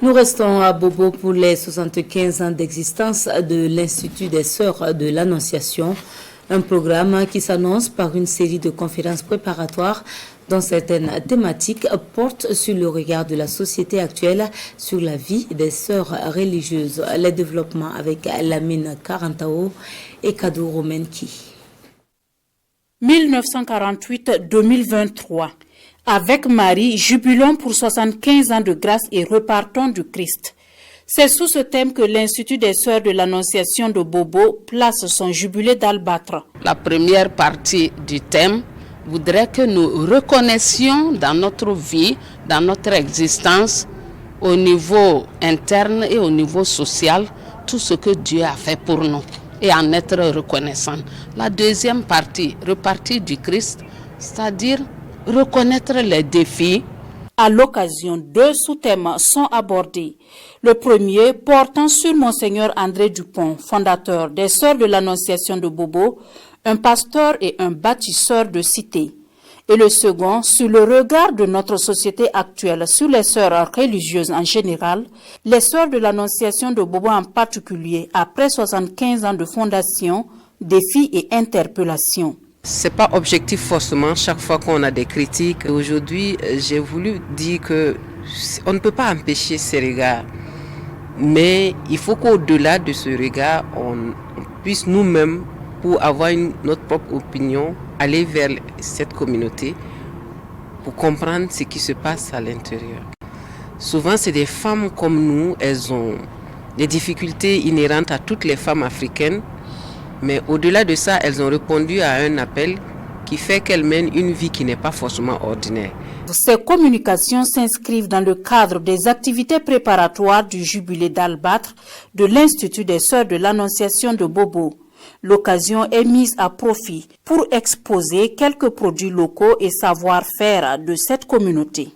Nous restons à Bobo pour les 75 ans d'existence de l'Institut des Sœurs de l'Annonciation, un programme qui s'annonce par une série de conférences préparatoires dont certaines thématiques portent sur le regard de la société actuelle sur la vie des sœurs religieuses, les développements avec Lamine Karantao et Kadou Romenki. 1948-2023. Avec Marie, jubilons pour 75 ans de grâce et repartons du Christ. C'est sous ce thème que l'Institut des Sœurs de l'Annonciation de Bobo place son jubilé d'Albâtre. La première partie du thème voudrait que nous reconnaissions dans notre vie, dans notre existence, au niveau interne et au niveau social, tout ce que Dieu a fait pour nous et en être reconnaissant. La deuxième partie, repartir du Christ, c'est-à-dire reconnaître les défis. À l'occasion, 2 sous-thèmes sont abordés. Le premier portant sur Monseigneur André Dupont, fondateur des Sœurs de l'Annonciation de Bobo, un pasteur et un bâtisseur de cité. Et le second sur le regard de notre société actuelle sur les sœurs religieuses en général, les Sœurs de l'Annonciation de Bobo en particulier, après 75 ans de fondation, défis et interpellations. C'est pas objectif forcément chaque fois qu'on a des critiques. Aujourd'hui, j'ai voulu dire que on ne peut pas empêcher ces regards. Mais il faut qu'au-delà de ce regard, on puisse nous-mêmes, pour avoir notre propre opinion, aller vers cette communauté pour comprendre ce qui se passe à l'intérieur. Souvent, c'est des femmes comme nous, elles ont des difficultés inhérentes à toutes les femmes africaines. Mais au-delà de ça, elles ont répondu à un appel qui fait qu'elles mènent une vie qui n'est pas forcément ordinaire. Ces communications s'inscrivent dans le cadre des activités préparatoires du jubilé d'Albâtre de l'Institut des Sœurs de l'Annonciation de Bobo. L'occasion est mise à profit pour exposer quelques produits locaux et savoir-faire de cette communauté.